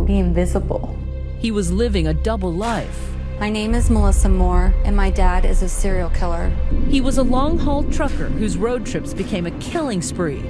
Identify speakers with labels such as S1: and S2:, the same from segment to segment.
S1: be invisible.
S2: He was living a double life.
S1: My name is Melissa Moore, and my dad is a serial killer.
S2: He was a long-haul trucker whose road trips became a killing spree.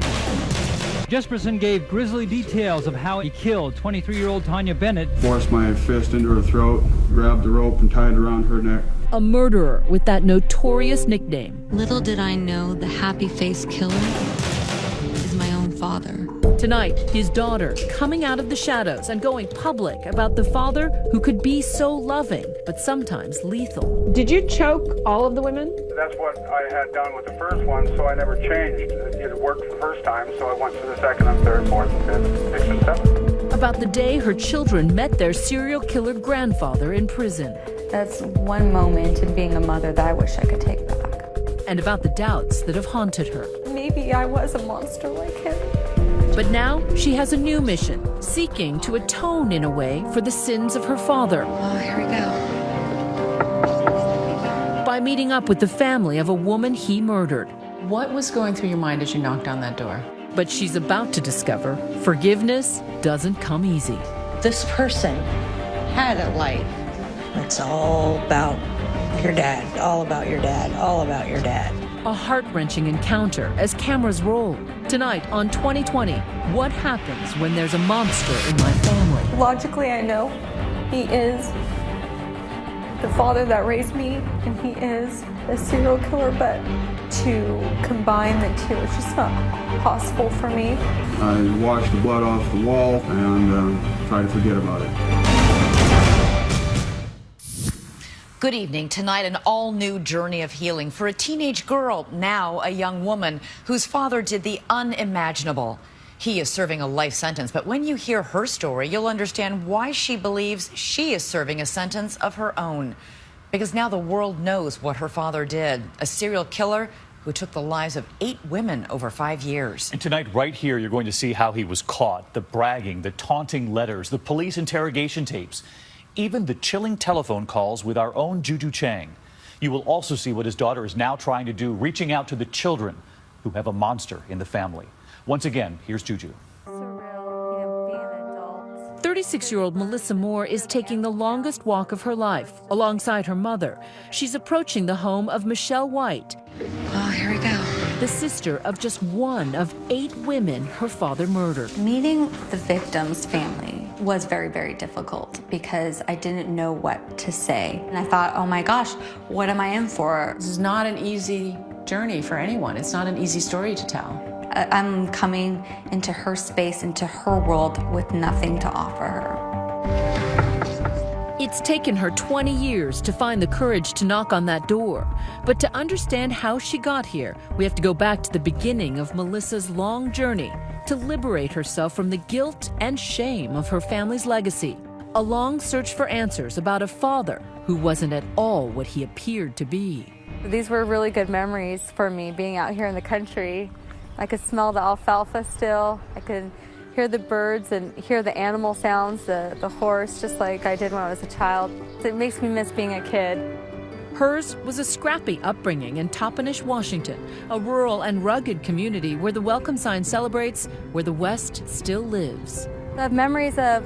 S3: Jesperson gave grisly details of how he killed 23-year-old Tanya Bennett.
S4: Forced my fist into her throat, grabbed the rope and tied it around her neck.
S2: A murderer with that notorious nickname.
S1: Little did I know the happy-faced killer is my own father.
S2: Tonight, his daughter coming out of the shadows and going public about the father who could be so loving, but sometimes lethal.
S5: Did you choke all of the women?
S6: That's what I had done with the first one, so I never changed. It worked the first time, so I went to the second and third, fourth, and fifth, sixth, and seventh.
S2: About the day her children met their serial killer grandfather in prison.
S1: That's one moment in being a mother that I wish I could take back.
S2: And about the doubts that have haunted her.
S1: Maybe I was a monster like him.
S2: But now she has a new mission, seeking to atone in a way for the sins of her father.
S1: Oh, here we go.
S2: By meeting up with the family of a woman he murdered.
S7: What was going through your mind as you knocked on that door?
S2: But she's about to discover forgiveness doesn't come easy.
S8: This person had a life. It's all about your dad, all about your dad, all about your dad.
S2: A heart-wrenching encounter as cameras roll. Tonight on 2020, what happens when there's a monster in my family?
S1: Logically, I know he is the father that raised me, and he is a serial killer, but to combine the two, it's just not possible for me.
S4: I washed the blood off the wall and tried to forget about it.
S9: Good evening. Tonight, an all-new journey of healing for a teenage girl, now a young woman, whose father did the unimaginable. He is serving a life sentence, but when you hear her story, you'll understand why she believes she is serving a sentence of her own. Because now the world knows what her father did, a serial killer who took the lives of 8 women over 5 years.
S10: And tonight, right here, you're going to see how he was caught, the bragging, the taunting letters, the police interrogation tapes, even the chilling telephone calls with our own Juju Chang. You will also see what his daughter is now trying to do, reaching out to the children who have a monster in the family. Once again, here's Juju.
S2: 36-year-old Melissa Moore is taking the longest walk of her life alongside her mother. She's approaching the home of Michelle White.
S1: Oh, here we go.
S2: The sister of just one of 8 women her father murdered.
S1: Meeting the victim's family was very, very difficult because I didn't know what to say. And I thought, oh my gosh, what am I in for?
S7: This is not an easy journey for anyone. It's not an easy story to tell.
S1: I'm coming into her space, into her world with nothing to offer her.
S2: It's taken her 20 years to find the courage to knock on that door. But to understand how she got here, we have to go back to the beginning of Melissa's long journey to liberate herself from the guilt and shame of her family's legacy. A long search for answers about a father who wasn't at all what he appeared to be.
S1: These were really good memories for me, being out here in the country. I could smell the alfalfa still. I could hear the birds and hear the animal sounds, the horse, just like I did when I was a child. So it makes me miss being a kid.
S2: Hers was a scrappy upbringing in Toppenish, Washington, a rural and rugged community where the welcome sign celebrates where the West still lives.
S1: I have memories of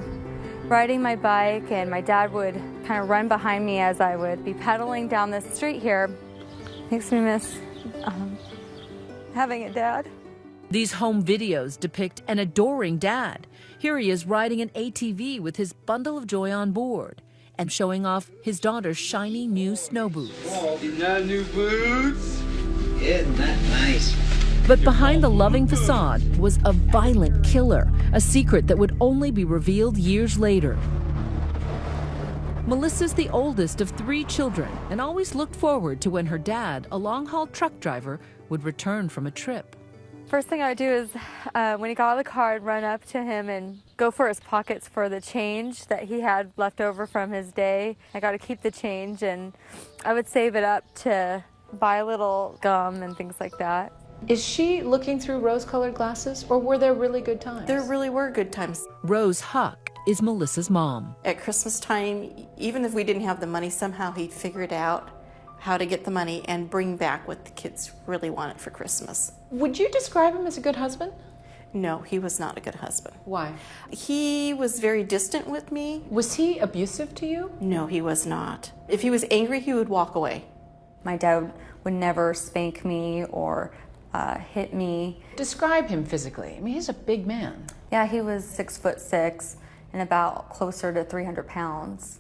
S1: riding my bike, and my dad would kind of run behind me as I would be pedaling down the street here. Makes me miss having a dad.
S2: These home videos depict an adoring dad. Here he is riding an ATV with his bundle of joy on board and showing off his daughter's shiny new snow boots.
S11: Oh, not new boots? Isn't that nice?
S2: But behind the loving facade was a violent killer, a secret that would only be revealed years later. Melissa's the oldest of 3 children and always looked forward to when her dad, a long-haul truck driver, would return from a trip.
S1: First thing I would do is, when he got out of the car, I'd run up to him and go for his pockets for the change that he had left over from his day. I got to keep the change, and I would save it up to buy a little gum and things like that.
S7: Is she looking through rose-colored glasses, or were there really good times?
S12: There really were good times.
S2: Rose Huck is Melissa's mom.
S12: At Christmas time, even if we didn't have the money, somehow he'd figure it out how to get the money and bring back what the kids really wanted for Christmas.
S7: Would you describe him as a good husband?
S12: No, he was not a good husband.
S7: Why?
S12: He was very distant with me.
S7: Was he abusive to you?
S12: No, he was not. If he was angry, he would walk away.
S1: My dad would never spank me or hit me.
S7: Describe him physically. I mean, he's a big man.
S1: Yeah, he was 6'6" and about closer to 300 pounds.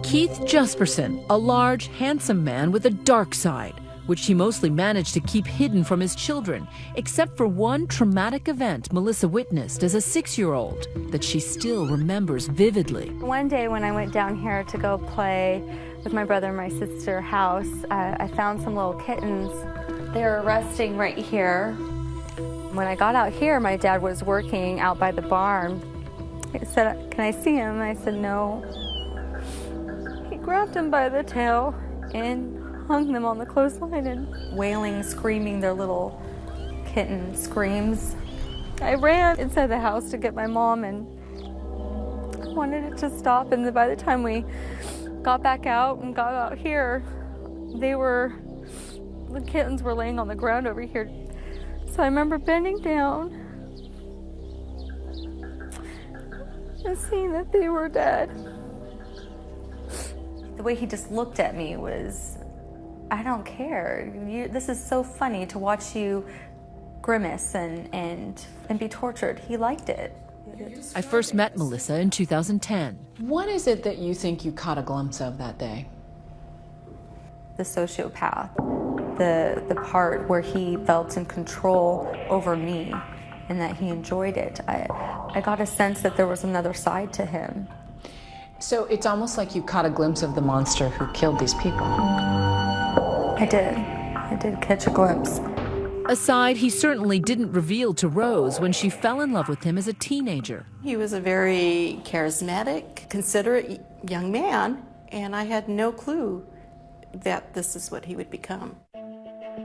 S2: Keith Jesperson, a large, handsome man with a dark side, which he mostly managed to keep hidden from his children, except for one traumatic event Melissa witnessed as a 6-year-old that she still remembers vividly.
S1: One day when I went down here to go play with my brother and my sister house, I found some little kittens. They were resting right here. When I got out here, my dad was working out by the barn. He said, "Can I see him?" I said, "No." He grabbed him by the tail and hung them on the clothesline and wailing, screaming their little kitten screams. I ran inside the house to get my mom and I wanted it to stop, and then by the time we got back out and got out here, the kittens were laying on the ground over here. So I remember bending down and seeing that they were dead. The way he just looked at me was, "I don't care. This is so funny to watch you grimace and be tortured." He liked it.
S2: I first met Melissa in 2010.
S7: What is it that you think you caught a glimpse of that day?
S1: The sociopath, the part where he felt in control over me and that he enjoyed it. I got a sense that there was another side to him.
S7: So it's almost like you caught a glimpse of the monster who killed these people.
S1: I did catch a glimpse.
S2: A side he certainly didn't reveal to Rose when she fell in love with him as a teenager.
S12: He was a very charismatic, considerate young man, and I had no clue that this is what he would become.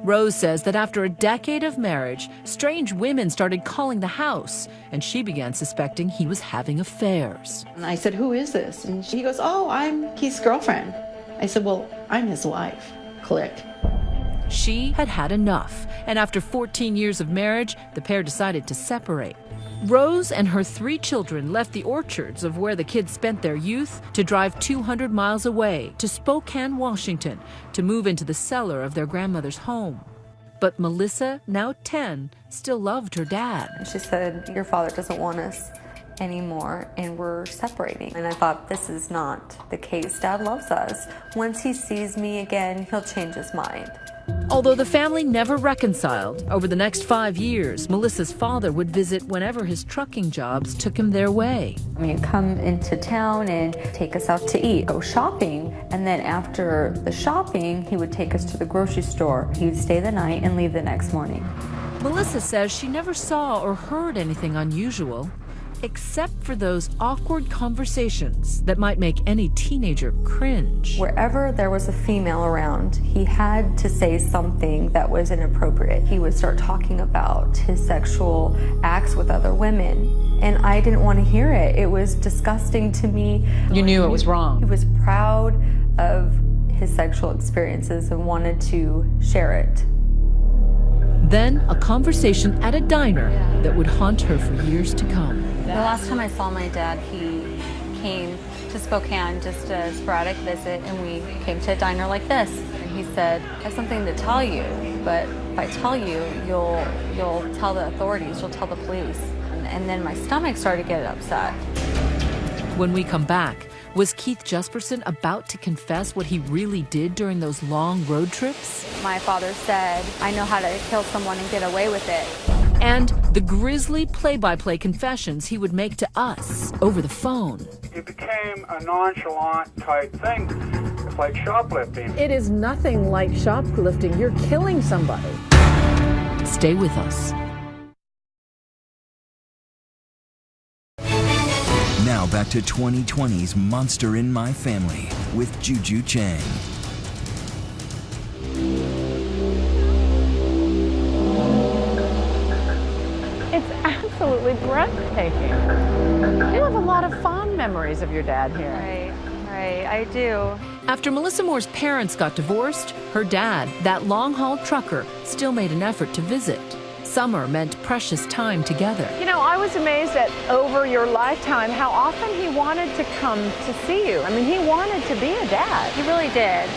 S2: Rose says that after a decade of marriage, strange women started calling the house, and she began suspecting he was having affairs.
S8: And I said, "Who is this?" And he goes, "Oh, I'm Keith's girlfriend." I said, "Well, I'm his wife." Click.
S2: She had had enough, and after 14 years of marriage, the pair decided to separate. Rose and her 3 children left the orchards of where the kids spent their youth to drive 200 miles away to Spokane, Washington, to move into the cellar of their grandmother's home. But Melissa, now 10, still loved her dad.
S1: She said, "Your father doesn't want us anymore and we're separating." And I thought, this is not the case. Dad loves us. Once he sees me again, he'll change his mind.
S2: Although the family never reconciled, over the next 5 years, Melissa's father would visit whenever his trucking jobs took him their way.
S1: I mean, come into town and take us out to eat, go shopping, and then after the shopping, he would take us to the grocery store. He would stay the night and leave the next morning.
S2: Melissa says she never saw or heard anything unusual, except for those awkward conversations that might make any teenager cringe.
S1: Wherever there was a female around, he had to say something that was inappropriate. He would start talking about his sexual acts with other women, and I didn't want to hear it. It was disgusting to me.
S7: You knew it was wrong.
S1: He was proud of his sexual experiences and wanted to share it.
S2: Then a conversation at a diner that would haunt her for years to come.
S1: The last time I saw my dad, he came to Spokane, just a sporadic visit, and we came to a diner like this. And he said, "I have something to tell you, but if I tell you, you'll tell the authorities, you'll tell the police." And then my stomach started to get upset.
S2: When we come back, was Keith Jesperson about to confess what he really did during those long road trips?
S1: My father said, "I know how to kill someone and get away with it."
S2: And the grisly play-by-play confessions he would make to us over the phone.
S6: It became a nonchalant type thing. It's like shoplifting.
S5: It is nothing like shoplifting. You're killing somebody.
S2: Stay with us.
S13: Now back to 2020's Monster in My Family with Juju Chang.
S5: It's absolutely breathtaking. You have a lot of fond memories of your dad here.
S1: Right, I do.
S2: After Melissa Moore's parents got divorced, her dad, that long-haul trucker, still made an effort to visit. Summer meant precious time together.
S5: You know, I was amazed at over your lifetime how often he wanted to come to see you. I mean, he wanted to be a dad.
S1: He really did.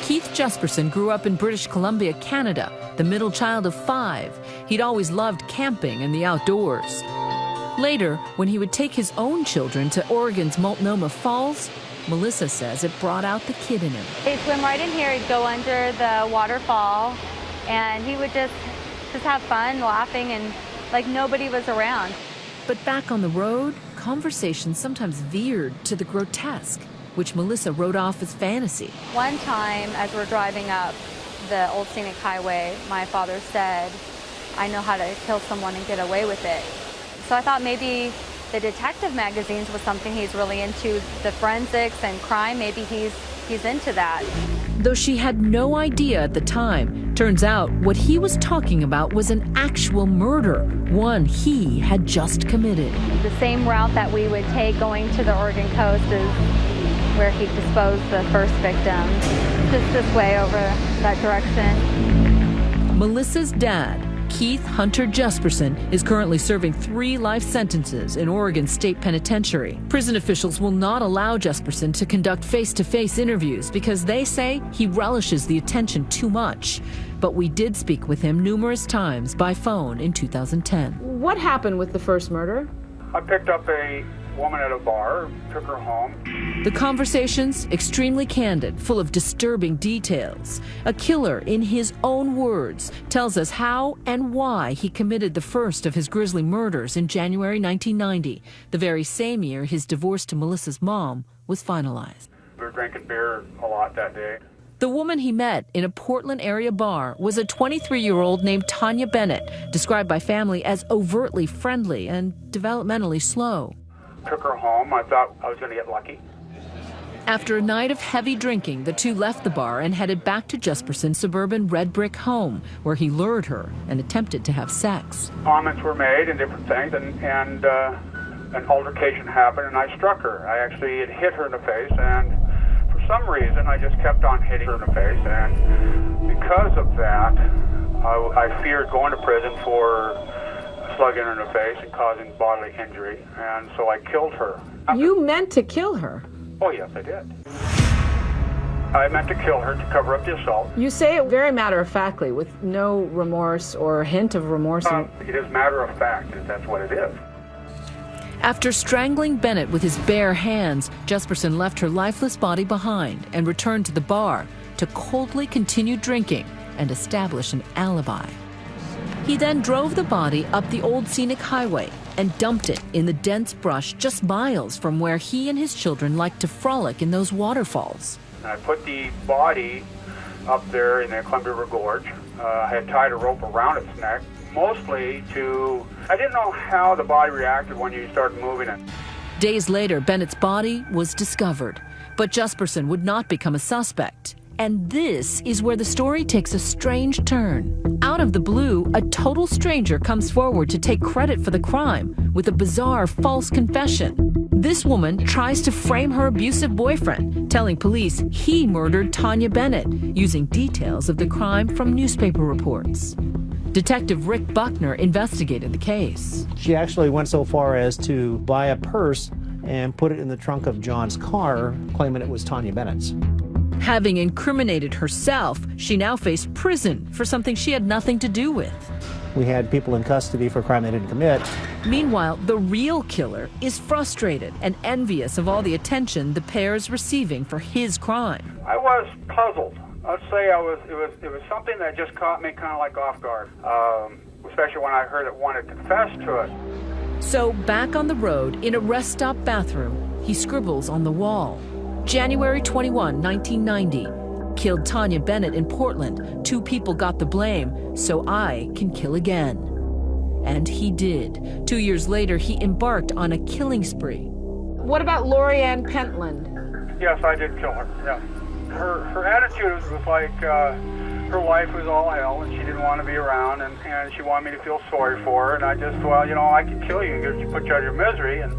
S2: Keith Jesperson grew up in British Columbia, Canada, the middle child of 5. He'd always loved camping and the outdoors. Later, when he would take his own children to Oregon's Multnomah Falls, Melissa says it brought out the kid in him.
S1: He'd swim right in here, he'd go under the waterfall, and he would just have fun, laughing, and like nobody was around.
S2: But back on the road, conversations sometimes veered to the grotesque, which Melissa wrote off as fantasy.
S1: One time, as we're driving up the old scenic highway, my father said, "I know how to kill someone and get away with it." So I thought maybe the detective magazines was something he's really into, the forensics and crime, maybe he's into that.
S2: Though she had no idea at the time, turns out what he was talking about was an actual murder, one he had just committed.
S1: The same route that we would take going to the Oregon coast is where he disposed the first victim, just this way over that direction.
S2: Melissa's dad, Keith Hunter Jesperson, is currently serving 3 life sentences in Oregon State Penitentiary. Prison officials will not allow Jesperson to conduct face-to-face interviews because they say he relishes the attention too much. But we did speak with him numerous times by phone in 2010.
S5: What happened with the first murder?
S6: I picked up a woman at a bar, took her home.
S2: The conversations, extremely candid, full of disturbing details. A killer, in his own words, tells us how and why he committed the first of his grisly murders in January 1990, the very same year his divorce to Melissa's mom was finalized.
S6: We were drinking beer a lot that day.
S2: The woman he met in a Portland area bar was a 23-year-old named Tanya Bennett, described by family as overtly friendly and developmentally slow.
S6: Took her home. I thought I was going to get lucky.
S2: After a night of heavy drinking, the two left the bar and headed back to Jesperson's suburban red brick home, where he lured her and attempted to have sex.
S6: Comments were made and different things, and an altercation happened, and I struck her. I actually had hit her in the face, and for some reason, I just kept on hitting her in the face, and because of that, I feared going to prison for slugging her in the face and causing bodily injury, and so I killed her.
S5: You meant to kill her?
S6: Oh, yes, I did. I meant to kill her to cover up the assault.
S5: You say it very matter-of-factly, with no remorse or hint of remorse.
S6: It is matter of fact, that's what it is.
S2: After strangling Bennett with his bare hands, Jesperson left her lifeless body behind and returned to the bar to coldly continue drinking and establish an alibi. He then drove the body up the old scenic highway and dumped it in the dense brush just miles from where he and his children liked to frolic in those waterfalls.
S6: I put the body up there in the Columbia River Gorge. I had tied a rope around its neck, mostly I didn't know how the body reacted when you started moving it.
S2: Days later, Bennett's body was discovered, but Jesperson would not become a suspect. And this is where the story takes a strange turn. Out of the blue, a total stranger comes forward to take credit for the crime with a bizarre false confession. This woman tries to frame her abusive boyfriend, telling police he murdered Tanya Bennett, using details of the crime from newspaper reports. Detective Rick Buckner investigated the case.
S14: She actually went so far as to buy a purse and put it in the trunk of John's car, claiming it was Tanya Bennett's.
S2: Having incriminated herself, she now faced prison for something she had nothing to do with.
S14: We had people in custody for a crime they didn't commit.
S2: Meanwhile, the real killer is frustrated and envious of all the attention the pair is receiving for his crime.
S6: I was puzzled. Let's say it was something that just caught me kind of like off guard, especially when I heard that one had confessed to it.
S2: So back on the road, in a rest stop bathroom, he scribbles on the wall. January 21, 1990. Killed Tanya Bennett in Portland. 2 people got the blame, so I can kill again. And he did. 2 years later, he embarked on a killing spree.
S5: What about Lori Ann Pentland?
S6: Yes, I did kill her, yes. Her attitude was like her life was all hell and she didn't want to be around and she wanted me to feel sorry for her. And I just, well, you know, I can kill you and put you out of your misery. And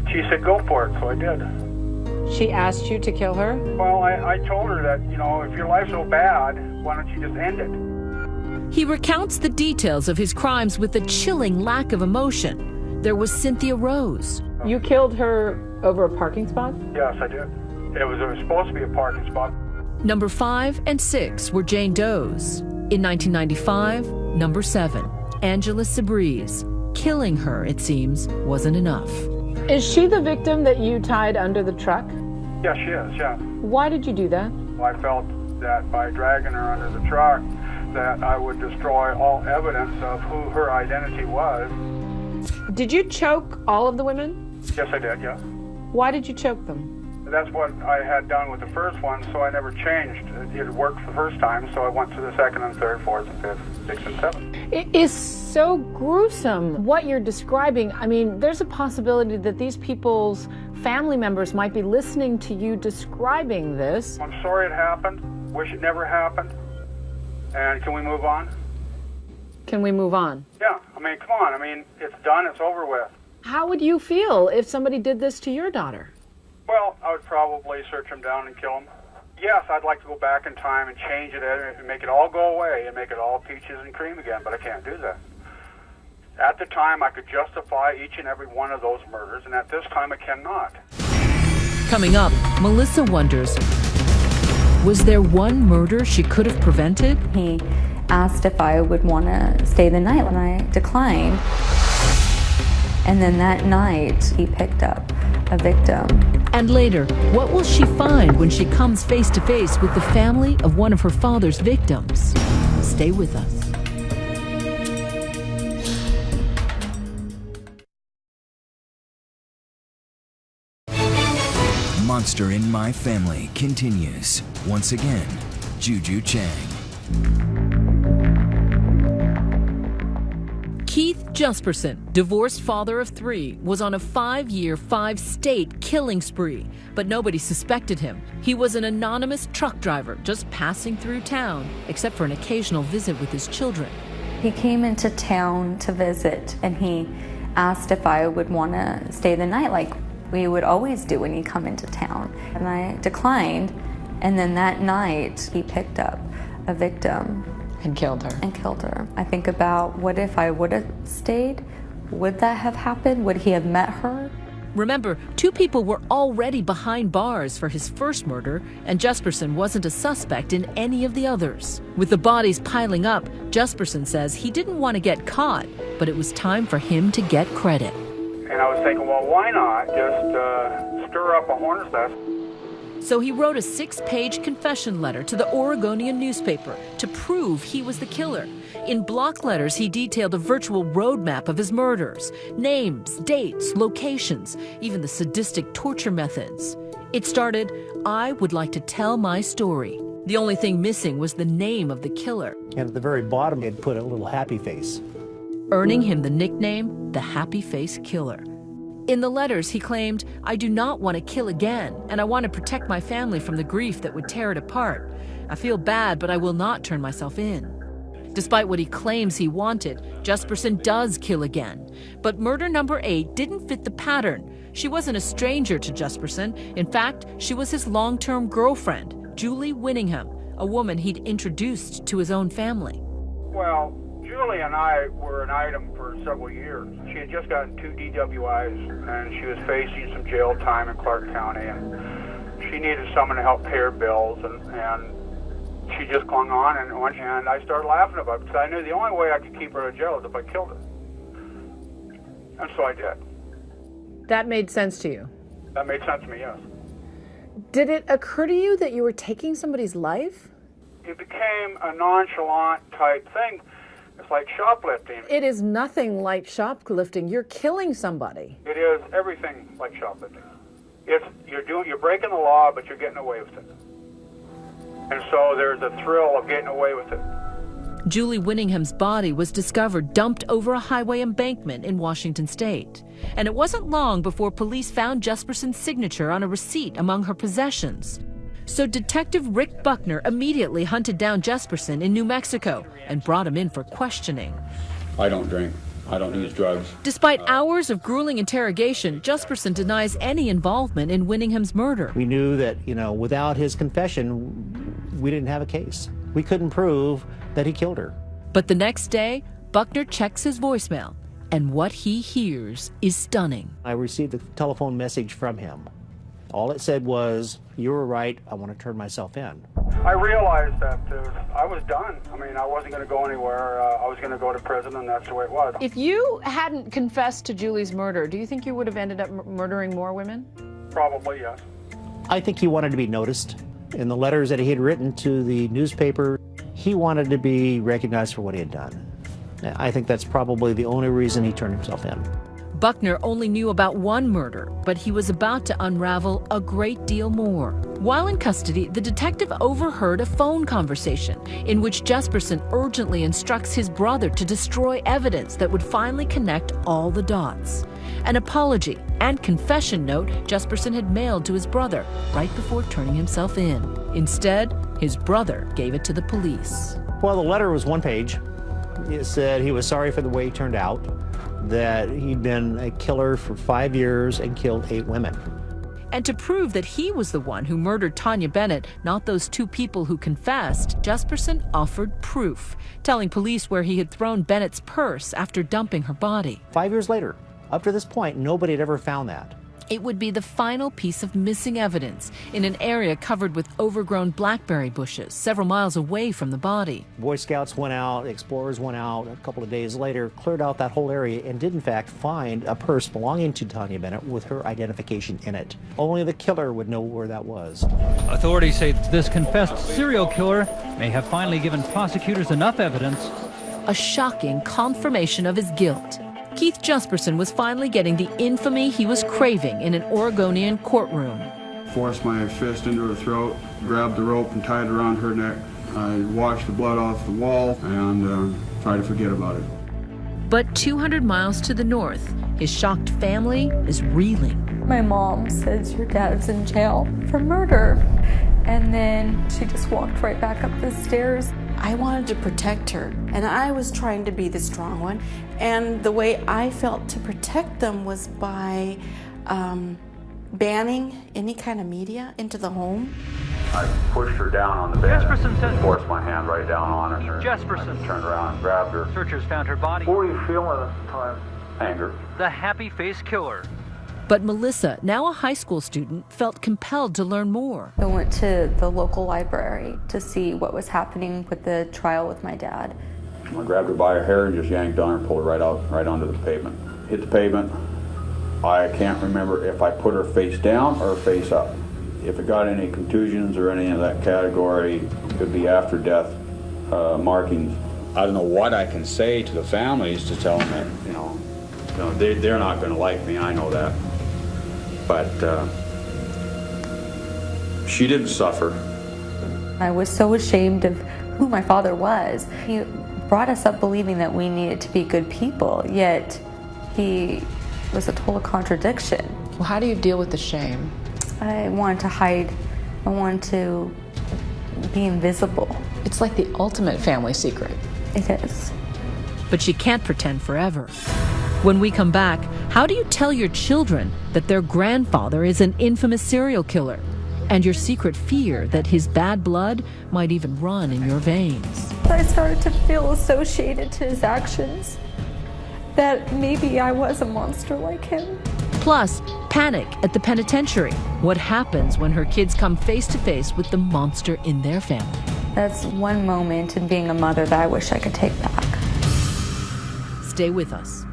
S6: she said, go for it, so I did.
S5: She asked you to kill her?
S6: Well, I told her that, you know, if your life's so bad, why don't you just end it?
S2: He recounts the details of his crimes with a chilling lack of emotion. There was Cynthia Rose.
S5: You killed her over a parking spot?
S6: Yes, I did. It was supposed to be a parking spot.
S2: Number 5 and 6 were Jane Doe's. In 1995, number 7, Angela Sabrese. Killing her, it seems, wasn't enough.
S5: Is she the victim that you tied under the truck?
S6: Yes, she is, yeah.
S5: Why did you do that?
S6: I felt that by dragging her under the truck, that I would destroy all evidence of who her identity was.
S5: Did you choke all of the women?
S6: Yes, I did, yeah.
S5: Why did you choke them?
S6: That's what I had done with the first one, so I never changed. It worked the first time, so I went to the second and third, fourth and fifth, sixth and seventh.
S5: It is so gruesome what you're describing. I mean, there's a possibility that these people's family members might be listening to you describing this.
S6: I'm sorry it happened. Wish it never happened. And can we move on?
S5: Can we move on?
S6: Yeah, I mean, come on. I mean, it's done, it's over with.
S5: How would you feel if somebody did this to your daughter?
S6: Well, I would probably search him down and kill him. Yes, I'd like to go back in time and change it and make it all go away and make it all peaches and cream again, but I can't do that. At the time, I could justify each and every one of those murders, and at this time, I cannot.
S2: Coming up, Melissa wonders, was there one murder she could have prevented?
S1: He asked if I would want to stay the night, and I declined. And then that night, he picked up a victim.
S2: And later, what will she find when she comes face to face with the family of one of her father's victims? Stay with us.
S13: Monster in My Family continues. Once again, Juju Chang.
S2: Keith Jesperson, divorced father of 3, was on a 5-year, 5-state killing spree, but nobody suspected him. He was an anonymous truck driver just passing through town, except for an occasional visit with his children.
S1: He came into town to visit, and he asked if I would want to stay the night like we would always do when he'd come into town. And I declined, and then that night he picked up a victim.
S7: And killed her.
S1: I think about, what if I would have stayed? Would that have happened? Would he have met her?
S2: Remember, 2 people were already behind bars for his first murder, and Jesperson wasn't a suspect in any of the others. With the bodies piling up, Jesperson says he didn't want to get caught, but it was time for him to get credit.
S6: And I was thinking, well, why not just stir up a hornet's nest?
S2: So he wrote a 6-page confession letter to the Oregonian newspaper to prove he was the killer. In block letters, he detailed a virtual roadmap of his murders, names, dates, locations, even the sadistic torture methods. It started, "I would like to tell my story." The only thing missing was the name of the killer.
S14: And at the very bottom, it put a little happy face,
S2: earning him the nickname, the Happy Face Killer. In the letters, he claimed, "I do not want to kill again, and I want to protect my family from the grief that would tear it apart. I feel bad, but I will not turn myself in." Despite what he claims he wanted, Jesperson does kill again. But murder number 8 didn't fit the pattern. She wasn't a stranger to Jesperson. In fact, she was his long-term girlfriend, Julie Winningham, a woman he'd introduced to his own family.
S6: Well, Julie and I were an item for several years. She had just gotten 2 DWIs, and she was facing some jail time in Clark County, and she needed someone to help pay her bills, and she just clung on, and I started laughing about it, because I knew the only way I could keep her out of jail is if I killed her. And so I did.
S5: That made sense to you?
S6: That made sense to me, yes.
S5: Did it occur to you that you were taking somebody's life?
S6: It became a nonchalant type thing. It's like shoplifting.
S5: It is nothing like shoplifting. You're killing somebody.
S6: It is everything like shoplifting. You're breaking the law, but you're getting away with it. And so there's a thrill of getting away with it.
S2: Julie Winningham's body was discovered dumped over a highway embankment in Washington state. And it wasn't long before police found Jesperson's signature on a receipt among her possessions. So Detective Rick Buckner immediately hunted down Jesperson in New Mexico and brought him in for questioning.
S4: I don't drink. I don't use drugs.
S2: Despite hours of grueling interrogation, Jesperson denies any involvement in Winningham's murder.
S14: We knew that, without his confession, we didn't have a case. We couldn't prove that he killed her.
S2: But the next day, Buckner checks his voicemail, and what he hears is stunning.
S14: I received a telephone message from him. All it said was, "You were right, I want to turn myself in."
S6: I realized that I was done. I mean, I wasn't going to go anywhere. I was going to go to prison, and that's the way it was.
S5: If you hadn't confessed to Julie's murder, do you think you would have ended up murdering more women?
S6: Probably, yes.
S14: I think he wanted to be noticed. In the letters that he had written to the newspaper, he wanted to be recognized for what he had done. I think that's probably the only reason he turned himself in.
S2: Buckner only knew about one murder, but he was about to unravel a great deal more. While in custody, the detective overheard a phone conversation in which Jesperson urgently instructs his brother to destroy evidence that would finally connect all the dots. An apology and confession note Jesperson had mailed to his brother right before turning himself in. Instead, his brother gave it to the police.
S14: Well, the letter was one page. It said he was sorry for the way he turned out, that he'd been a killer for 5 years and killed 8 women.
S2: And to prove that he was the one who murdered Tanya Bennett, not those 2 people who confessed, Jesperson offered proof, telling police where he had thrown Bennett's purse after dumping her body.
S14: 5 years later, up to this point, nobody had ever found that.
S2: It would be the final piece of missing evidence in an area covered with overgrown blackberry bushes several miles away from the body.
S14: Boy Scouts went out, explorers went out a couple of days later, cleared out that whole area, and did in fact find a purse belonging to Tanya Bennett with her identification in it. Only the killer would know where that was.
S3: Authorities say this confessed serial killer may have finally given prosecutors enough evidence.
S2: A shocking confirmation of his guilt. Keith Jesperson was finally getting the infamy he was craving in an Oregonian courtroom.
S4: Forced my fist into her throat, grabbed the rope and tied it around her neck. I washed the blood off the wall and tried to forget about it.
S2: But 200 miles to the north, his shocked family is reeling.
S1: My mom says your dad's in jail for murder. And then she just walked right back up the stairs.
S12: I wanted to protect her, and I was trying to be the strong one. And the way I felt to protect them was by banning any kind of media into the home.
S6: I pushed her down on the bed.
S3: Jesperson says.
S6: Forced my hand right down on her.
S3: Jesperson.
S6: I turned around and grabbed her.
S3: Searchers found her body.
S6: What were you feeling at the time? Anger.
S3: The happy-faced killer.
S2: But Melissa, now a high school student, felt compelled to learn more.
S1: I went to the local library to see what was happening with the trial with my dad.
S6: I grabbed her by her hair and just yanked on her, pulled her right onto the pavement. Hit the pavement. I can't remember if I put her face down or face up. If it got any contusions or any of that category, it could be after death markings. I don't know what I can say to the families to tell them that, they're not going to like me, I know that. But she didn't suffer.
S1: I was so ashamed of who my father was. He brought us up believing that we needed to be good people, yet he was a total contradiction.
S7: Well, how do you deal with the shame?
S1: I wanted to hide. I wanted to be invisible.
S7: It's like the ultimate family secret.
S1: It is.
S2: But she can't pretend forever. When we come back, how do you tell your children that their grandfather is an infamous serial killer, and your secret fear that his bad blood might even run in your veins?
S1: I started to feel associated to his actions, that maybe I was a monster like him.
S2: Plus, panic at the penitentiary. What happens when her kids come face to face with the monster in their family?
S1: That's one moment in being a mother that I wish I could take back.
S2: Stay with us.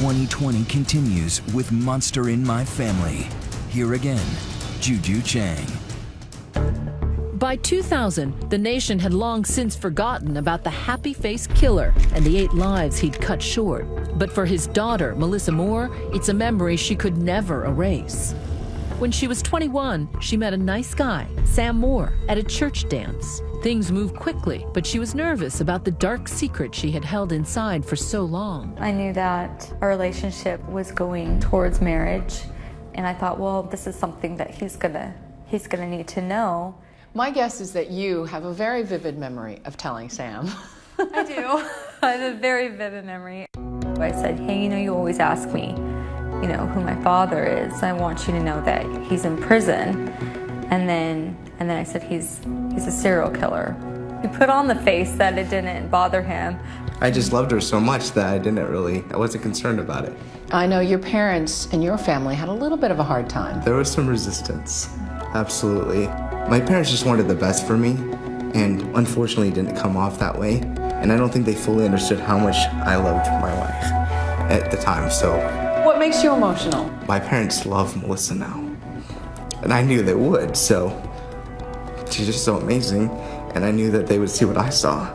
S13: "2020 continues with Monster in My Family. Here again, Juju Chang.
S2: By 2000, the nation had long since forgotten about the happy-faced killer and the 8 lives he'd cut short. But for his daughter, Melissa Moore, it's a memory she could never erase. When she was 21, she met a nice guy, Sam Moore, at a church dance. Things moved quickly, but she was nervous about the dark secret she had held inside for so long.
S1: I knew that our relationship was going towards marriage, and I thought, well, this is something that he's gonna need to know.
S7: My guess is that you have a very vivid memory of telling Sam.
S1: I do. I have a very vivid memory. I said, hey, you always ask me, who my father is. I want you to know that he's in prison. And then I said, he's a serial killer. He put on the face that it didn't bother him.
S15: I just loved her so much that I wasn't concerned about it.
S7: I know your parents and your family had a little bit of a hard time.
S15: There was some resistance, absolutely. My parents just wanted the best for me, and unfortunately it didn't come off that way. And I don't think they fully understood how much I loved my wife at the time, so.
S7: What makes you emotional?
S15: My parents love Melissa now, and I knew they would, so she's just so amazing, and I knew that they would see what I saw.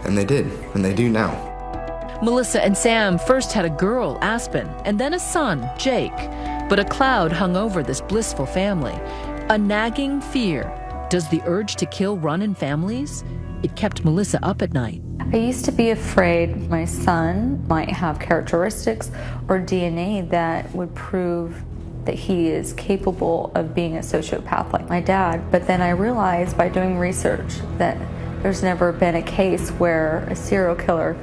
S15: And they did, and they do now.
S2: Melissa and Sam first had a girl, Aspen, and then a son, Jake. But a cloud hung over this blissful family. A nagging fear. Does the urge to kill run in families? It kept Melissa up at night.
S1: I used to be afraid my son might have characteristics or DNA that would prove that he is capable of being a sociopath like my dad. But then I realized by doing research that there's never been a case where a serial killer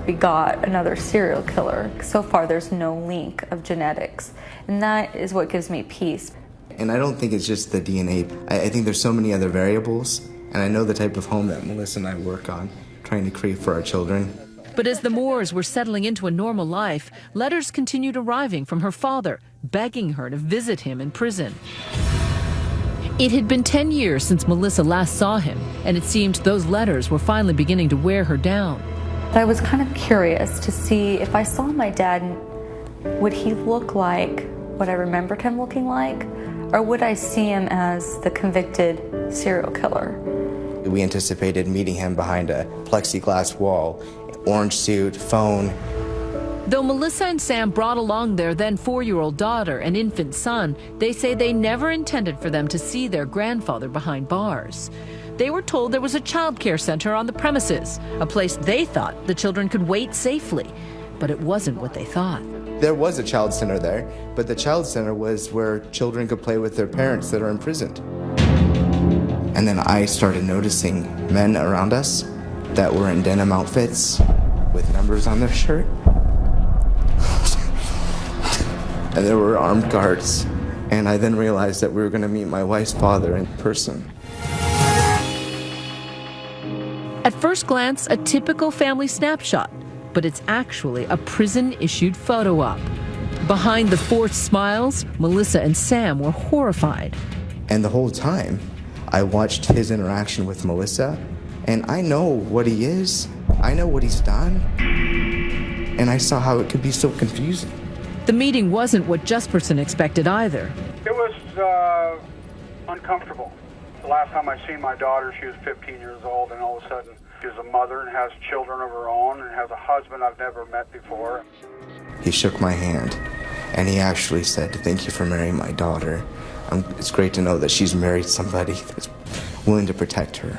S1: begot another serial killer. So far, there's no link of genetics. And that is what gives me peace.
S15: And I don't think it's just the DNA. I think there's so many other variables. And I know the type of home that Melissa and I work on, trying to create for our children.
S2: But as the Moores were settling into a normal life, letters continued arriving from her father, begging her to visit him in prison. It had been 10 years since Melissa last saw him, and it seemed those letters were finally beginning to wear her down.
S1: I was kind of curious to see if I saw my dad, would he look like what I remembered him looking like, or would I see him as the convicted serial killer?
S15: We anticipated meeting him behind a plexiglass wall, orange suit, phone.
S2: Though Melissa and Sam brought along their then 4-year-old daughter and infant son, they say they never intended for them to see their grandfather behind bars. They were told there was a child care center on the premises, a place they thought the children could wait safely. But it wasn't what they thought.
S15: There was a child center there, but the child center was where children could play with their parents that are imprisoned. And then I started noticing men around us that were in denim outfits with numbers on their shirt. And there were armed guards. And I then realized that we were going to meet my wife's father in person.
S2: At first glance, a typical family snapshot, but it's actually a prison-issued photo op. Behind the forced smiles, Melissa and Sam were horrified.
S15: And the whole time, I watched his interaction with Melissa, and I know what he is. I know what he's done. And I saw how it could be so confusing.
S2: The meeting wasn't what Jesperson expected either.
S6: It was uncomfortable. The last time I seen my daughter, she was 15 years old, and all of a sudden she's a mother and has children of her own and has a husband I've never met before.
S15: He shook my hand, and he actually said, "Thank you for marrying my daughter. It's great to know that she's married somebody that's willing to protect her."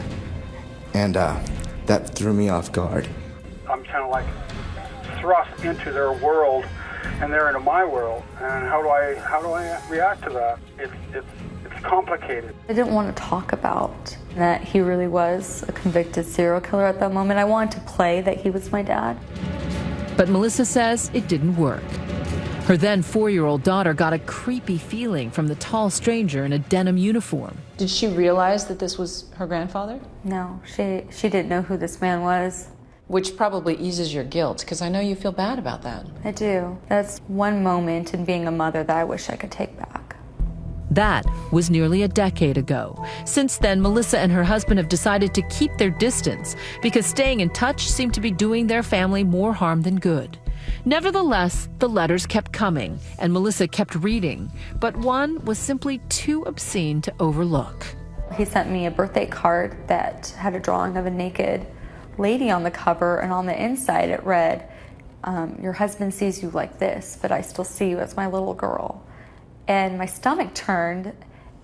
S15: And that threw me off guard.
S6: I'm kind of like thrust into their world, and they're into my world. And how do I react to that? It's complicated.
S1: I didn't want to talk about that he really was a convicted serial killer at that moment. I wanted to play that he was my dad.
S2: But Melissa says it didn't work. Her then 4-year-old daughter got a creepy feeling from the tall stranger in a denim uniform.
S7: Did she realize that this was her grandfather?
S1: No, she didn't know who this man was.
S7: Which probably eases your guilt, because I know you feel bad about that.
S1: I do. That's one moment in being a mother that I wish I could take back.
S2: That was nearly a decade ago. Since then, Melissa and her husband have decided to keep their distance because staying in touch seemed to be doing their family more harm than good. Nevertheless, the letters kept coming, and Melissa kept reading, but one was simply too obscene to overlook.
S1: He sent me a birthday card that had a drawing of a naked lady on the cover, and on the inside it read, "Your husband sees you like this, but I still see you as my little girl." And my stomach turned,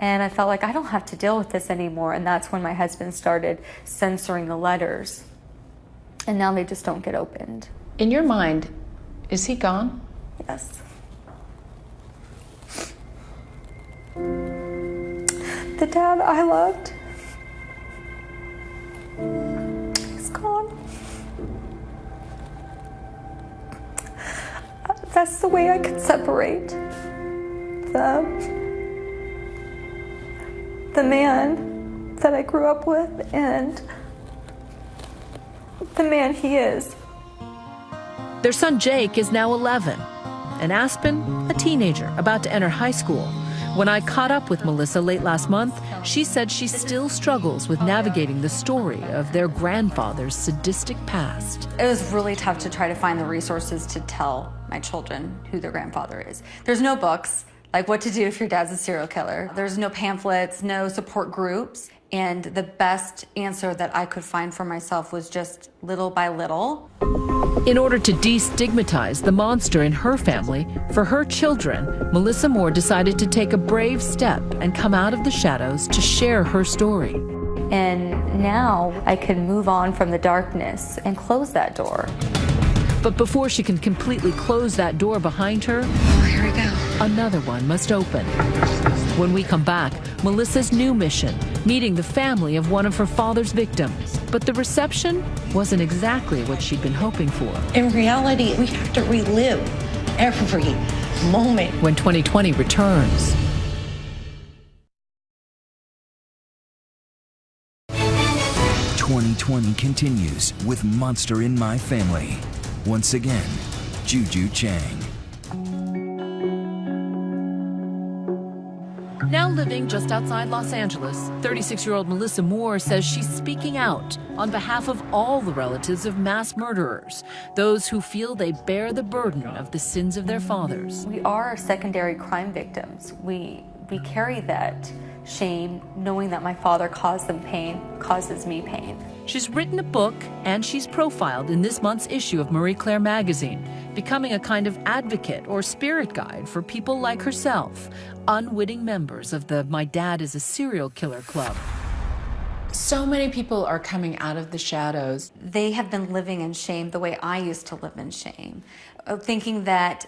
S1: and I felt like I don't have to deal with this anymore. And that's when my husband started censoring the letters. And now they just don't get opened.
S7: In your mind, is he gone?
S1: Yes. The dad I loved, he's gone. That's the way I could separate them. the man that I grew up with and the man he is.
S2: Their son Jake is now 11, and Aspen, a teenager about to enter high school. When I caught up with Melissa late last month, she said she still struggles with navigating the story of their grandfather's sadistic past.
S16: It was really tough to try to find the resources to tell my children who their grandfather is. There's no books, like what to do if your dad's a serial killer. There's no pamphlets, no support groups. And the best answer that I could find for myself was just little by little.
S2: In order to destigmatize the monster in her family, for her children, Melissa Moore decided to take a brave step and come out of the shadows to share her story.
S1: And now I can move on from the darkness and close that door.
S2: But before she can completely close that door behind her,
S16: here we go.
S2: Another one must open. When we come back, Melissa's new mission, meeting the family of one of her father's victims. But the reception wasn't exactly what she'd been hoping for.
S8: In reality, we have to relive every moment.
S2: When 2020 returns.
S13: "2020 continues with Monster in My Family. Once again, Juju Chang.
S2: Now living just outside Los Angeles, 36-year-old Melissa Moore says she's speaking out on behalf of all the relatives of mass murderers, those who feel they bear the burden of the sins of their fathers.
S1: We are secondary crime victims. We carry that shame knowing that my father caused them pain, causes me pain.
S2: She's written a book and she's profiled in this month's issue of Marie Claire magazine, becoming a kind of advocate or spirit guide for people like herself, unwitting members of the My Dad is a Serial Killer Club.
S7: So many people are coming out of the shadows.
S16: They have been living in shame the way I used to live in shame, thinking that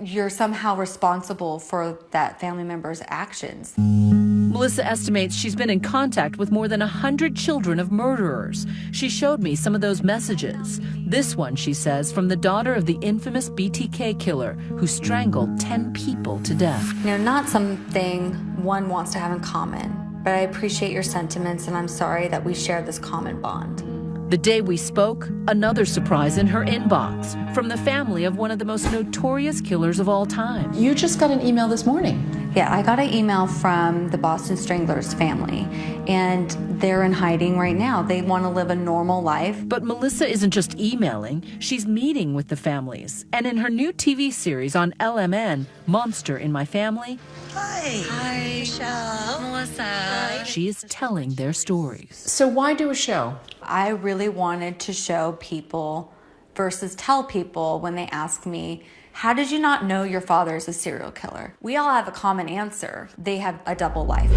S16: you're somehow responsible for that family member's actions.
S2: Melissa estimates she's been in contact with more than 100 children of murderers. She showed me some of those messages. This one, she says, from the daughter of the infamous BTK killer who strangled 10 people to death.
S16: You know, not something one wants to have in common, but I appreciate your sentiments and I'm sorry that we share this common bond.
S2: The day we spoke, another surprise in her inbox from the family of one of the most notorious killers of all time.
S7: You just got an email this morning.
S16: Yeah, I got an email from the Boston Stranglers family, and they're in hiding right now. They want to live a normal life.
S2: But Melissa isn't just emailing, she's meeting with the families. And in her new TV series on LMN, Monster in My Family,
S8: Hi, Michelle.
S16: Melissa.
S8: Hi.
S2: She is telling their stories.
S7: So why do a show?
S16: I really wanted to show people versus tell people when they ask me, how did you not know your father is a serial killer? We all have a common answer. They have a double life.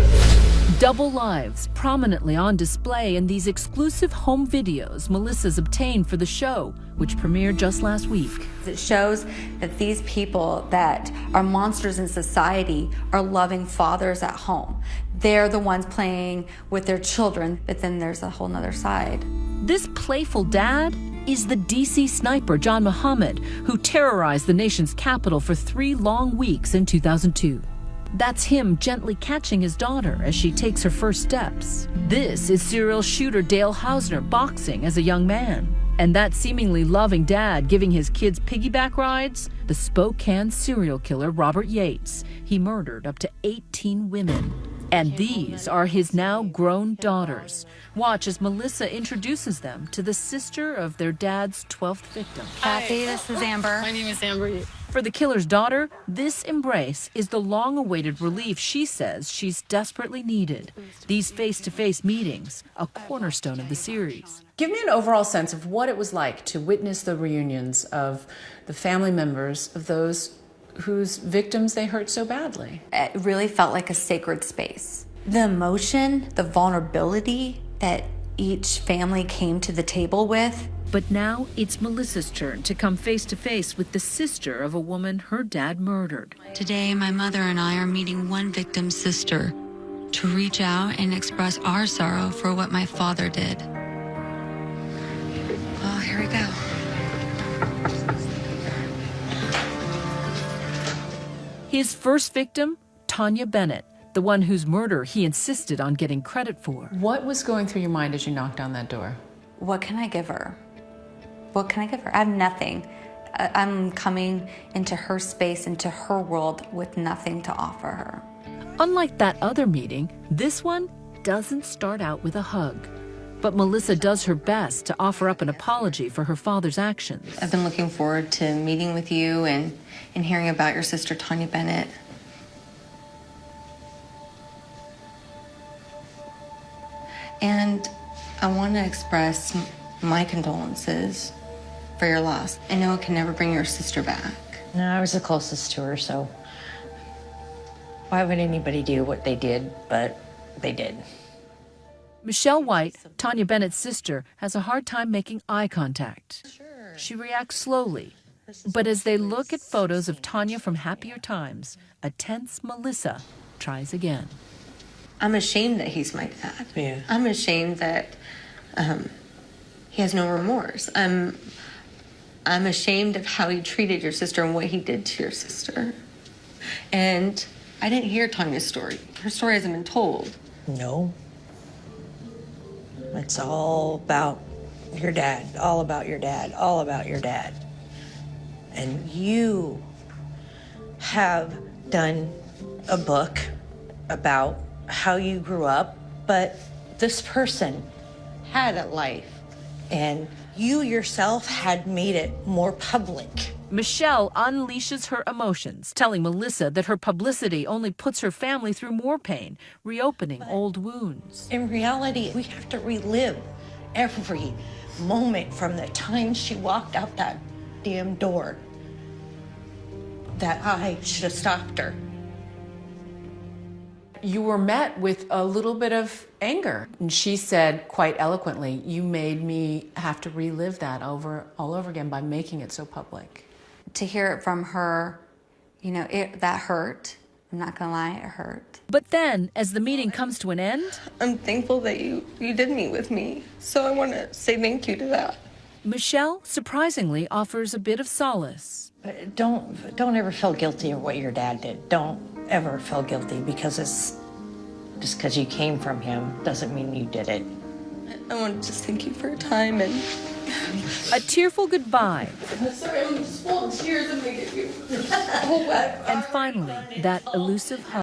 S2: Double lives prominently on display in these exclusive home videos Melissa's obtained for the show, which premiered just last week.
S16: It shows that these people that are monsters in society are loving fathers at home. They're the ones playing with their children, but then there's a whole nother side.
S2: This playful dad is the DC sniper John Muhammad, who terrorized the nation's capital for 3 long weeks in 2002. That's him gently catching his daughter as she takes her first steps. This is serial shooter Dale Hausner boxing as a young man. And that seemingly loving dad giving his kids piggyback rides? The Spokane serial killer Robert Yates. He murdered up to 18 women. And these are his now grown daughters. Watch as Melissa introduces them to the sister of their dad's 12th victim.
S16: Kathy, this is Amber.
S17: My name is Amber.
S2: For the killer's daughter, this embrace is the long-awaited relief she says she's desperately needed. These face-to-face meetings, a cornerstone of the series.
S7: Give me an overall sense of what it was like to witness the reunions of the family members of those whose victims they hurt so badly.
S16: It really felt like a sacred space. The emotion, the vulnerability that each family came to the table with.
S2: But now it's Melissa's turn to come face to face with the sister of a woman her dad murdered.
S18: Today, my mother and I are meeting one victim's sister to reach out and express our sorrow for what my father did. Oh, here we go.
S2: His first victim, Tanya Bennett, the one whose murder he insisted on getting credit for.
S7: What was going through your mind as you knocked on that door?
S16: What can I give her? What can I give her? I have nothing. I'm coming into her space, into her world with nothing to offer her.
S2: Unlike that other meeting, this one doesn't start out with a hug. But Melissa does her best to offer up an apology for her father's actions.
S17: I've been looking forward to meeting with you and hearing about your sister, Tanya Bennett. And I want to express my condolences for your loss. I know it can never bring your sister back.
S8: No, I was the closest to her, so why would anybody do what they did? But they did.
S2: Michelle White, Tanya Bennett's sister, has a hard time making eye contact. She reacts slowly, but as they look at photos of Tanya from happier times, a tense Melissa tries again.
S17: I'm ashamed that he's my dad.
S8: Yeah.
S17: I'm ashamed that he has no remorse. I'm ashamed of how he treated your sister and what he did to your sister. And I didn't hear Tanya's story. Her story hasn't been told.
S8: No. It's all about your dad, all about your dad, all about your dad. And you have done a book about how you grew up, but this person had a life, and you yourself had made it more public.
S2: Michelle unleashes her emotions, telling Melissa that her publicity only puts her family through more pain, reopening old wounds.
S8: In reality, we have to relive every moment from the time she walked out that damn door that I should have stopped her.
S7: You were met with a little bit of anger. And she said quite eloquently, you made me have to relive that all over again by making it so public.
S16: To hear it from her, you know, that hurt. I'm not gonna lie, it hurt.
S2: But then, as the meeting comes to an end,
S17: I'm thankful that you did meet with me. So I want to say thank you to that.
S2: Michelle surprisingly offers a bit of solace.
S8: But don't ever feel guilty of what your dad did. Don't ever feel guilty, because it's just because you came from him doesn't mean you did it.
S17: I want to just thank you for your time and
S2: a tearful goodbye.
S17: Sorry, I'm just full of tears and I give you.
S2: And finally, that elusive hug.